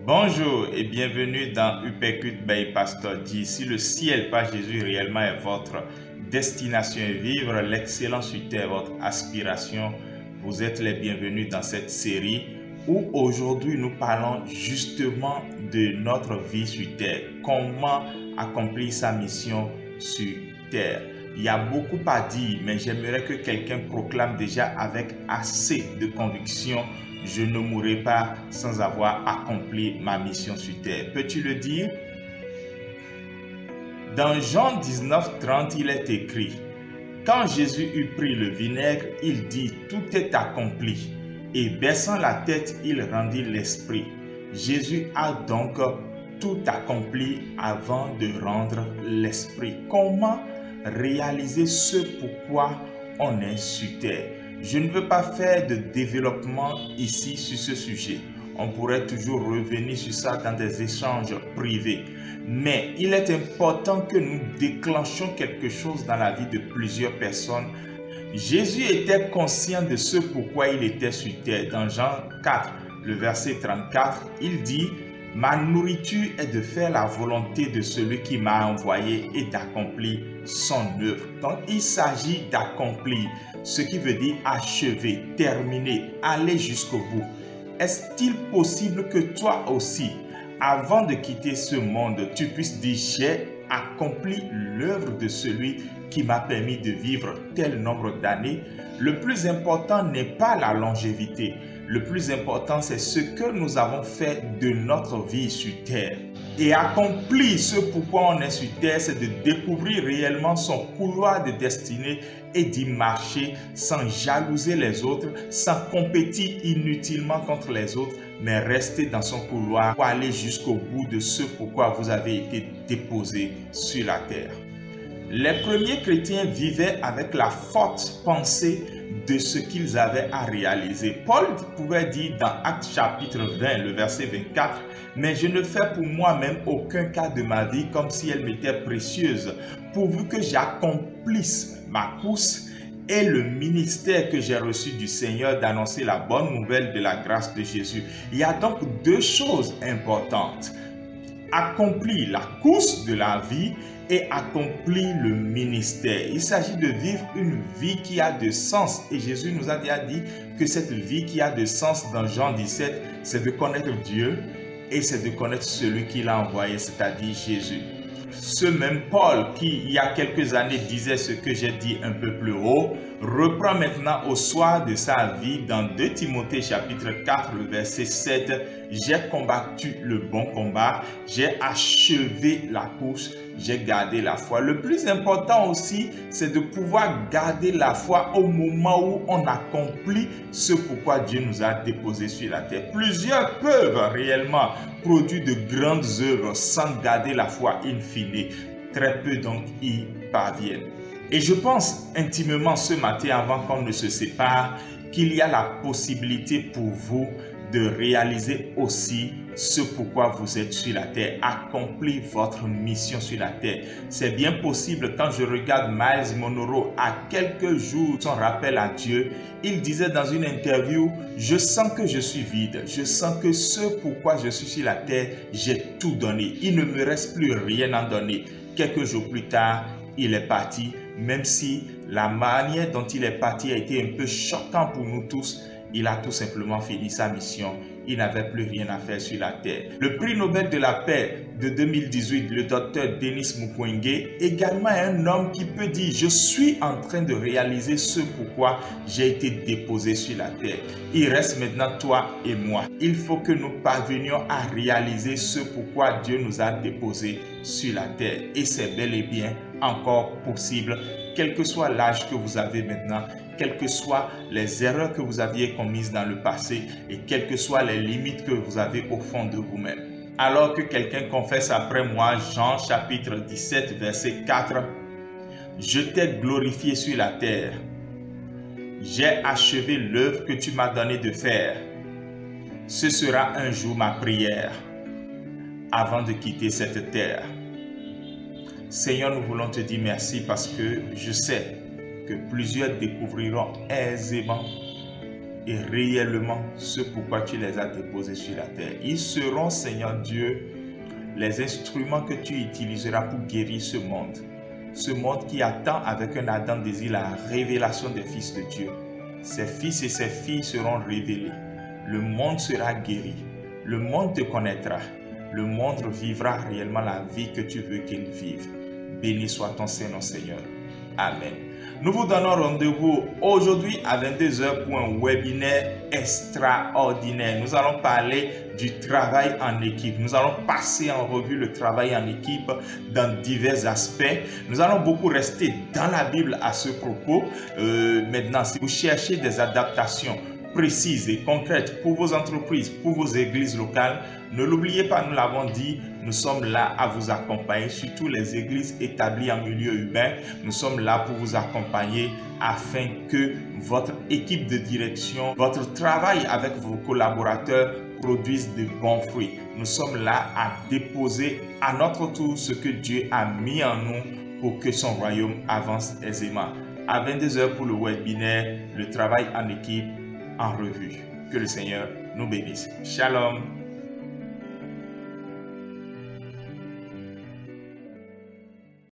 Bonjour et bienvenue dans Upécut by Pasteur D. Si le ciel par Jésus réellement est votre destination et vivre l'excellence sur terre, votre aspiration, vous êtes les bienvenus dans cette série où aujourd'hui nous parlons justement de notre vie sur terre. Comment accomplir sa mission sur terre. Il y a beaucoup à dire, mais j'aimerais que quelqu'un proclame déjà avec assez de conviction: je ne mourrai pas sans avoir accompli ma mission sur terre. Peux-tu le dire? Dans Jean 19:30, il est écrit: quand Jésus eut pris le vinaigre, il dit: tout est accompli. Et baissant la tête, il rendit l'esprit. Jésus a donc tout accompli avant de rendre l'esprit. Comment réaliser ce pourquoi on est sur terre? Je ne veux pas faire de développement ici sur ce sujet. On pourrait toujours revenir sur ça dans des échanges privés. Mais il est important que nous déclenchions quelque chose dans la vie de plusieurs personnes. Jésus était conscient de ce pourquoi il était sur terre. Dans Jean 4, le verset 34, il dit: ma nourriture est de faire la volonté de celui qui m'a envoyé et d'accomplir son œuvre. Donc il s'agit d'accomplir, ce qui veut dire achever, terminer, aller jusqu'au bout. Est-il possible que toi aussi, avant de quitter ce monde, tu puisses dire: j'ai accompli l'œuvre de celui qui m'a permis de vivre tel nombre d'années? Le plus important n'est pas la longévité. Le plus important, c'est ce que nous avons fait de notre vie sur terre. Et accomplir ce pourquoi on est sur terre, c'est de découvrir réellement son couloir de destinée et d'y marcher sans jalouser les autres, sans compétir inutilement contre les autres, mais rester dans son couloir pour aller jusqu'au bout de ce pourquoi vous avez été déposé sur la terre. Les premiers chrétiens vivaient avec la forte pensée de ce qu'ils avaient à réaliser. Paul pouvait dire dans Actes chapitre 20, le verset 24, « Mais je ne fais pour moi-même aucun cas de ma vie comme si elle m'était précieuse, pourvu que j'accomplisse ma course et le ministère que j'ai reçu du Seigneur d'annoncer la bonne nouvelle de la grâce de Jésus. » Il y a donc deux choses importantes: accomplir la course de la vie et accomplir le ministère. Il s'agit de vivre une vie qui a de sens. Et Jésus nous a déjà dit que cette vie qui a de sens dans Jean 17, c'est de connaître Dieu et c'est de connaître celui qui l'a envoyé, c'est-à-dire Jésus. Ce même Paul qui, il y a quelques années, disait ce que j'ai dit un peu plus haut, reprend maintenant au soir de sa vie dans 2 Timothée chapitre 4, le verset 7. « J'ai combattu le bon combat, j'ai achevé la course, j'ai gardé la foi. » Le plus important aussi, c'est de pouvoir garder la foi au moment où on accomplit ce pourquoi Dieu nous a déposés sur la terre. Plusieurs peuvent réellement produire de grandes œuvres sans garder la foi in fine. Très peu donc y parviennent. Et je pense intimement ce matin, avant qu'on ne se sépare, qu'il y a la possibilité pour vous de réaliser aussi ce pourquoi vous êtes sur la terre, accomplir votre mission sur la terre. C'est bien possible. Quand je regarde Myles Munroe, à quelques jours de son rappel à Dieu, il disait dans une interview: je sens que je suis vide, je sens que ce pourquoi je suis sur la terre, j'ai tout donné, il ne me reste plus rien à donner. Quelques jours plus tard, il est parti, même si la manière dont il est parti a été un peu choquante pour nous tous. Il a tout simplement fini sa mission. Il n'avait plus rien à faire sur la terre. Le prix Nobel de la paix de 2018, le docteur Denis Mukwege, également un homme qui peut dire: je suis en train de réaliser ce pourquoi j'ai été déposé sur la terre. Il reste maintenant toi et moi. Il faut que nous parvenions à réaliser ce pourquoi Dieu nous a déposés sur la terre. Et c'est bel et bien encore possible, quel que soit l'âge que vous avez maintenant, quelles que soient les erreurs que vous aviez commises dans le passé et quelles que soient les limites que vous avez au fond de vous-même. Alors que quelqu'un confesse après moi, Jean chapitre 17, verset 4, « Je t'ai glorifié sur la terre. J'ai achevé l'œuvre que tu m'as donné de faire. Ce sera un jour ma prière avant de quitter cette terre. » Seigneur, nous voulons te dire merci parce que je sais que plusieurs découvriront aisément et réellement ce pourquoi tu les as déposés sur la terre. Ils seront, Seigneur Dieu, les instruments que tu utiliseras pour guérir ce monde qui attend avec un ardent désir la révélation des fils de Dieu. Ces fils et ces filles seront révélés. Le monde sera guéri. Le monde te connaîtra. Le monde vivra réellement la vie que tu veux qu'il vive. Béni soit ton Saint-Nom, Seigneur. Amen. Nous vous donnons rendez-vous aujourd'hui à 22 h pour un webinaire extraordinaire. Nous allons parler du travail en équipe. Nous allons passer en revue le travail en équipe dans divers aspects. Nous allons beaucoup rester dans la Bible à ce propos. Maintenant, si vous cherchez des adaptations précises et concrètes pour vos entreprises, pour vos églises locales, ne l'oubliez pas, nous l'avons dit, nous sommes là à vous accompagner, surtout les églises établies en milieu urbain. Nous sommes là pour vous accompagner afin que votre équipe de direction, votre travail avec vos collaborateurs produise de bons fruits. Nous sommes là à déposer à notre tour ce que Dieu a mis en nous pour que son royaume avance aisément. À 22 h pour le webinaire, le travail en équipe en revue. Que le Seigneur nous bénisse. Shalom.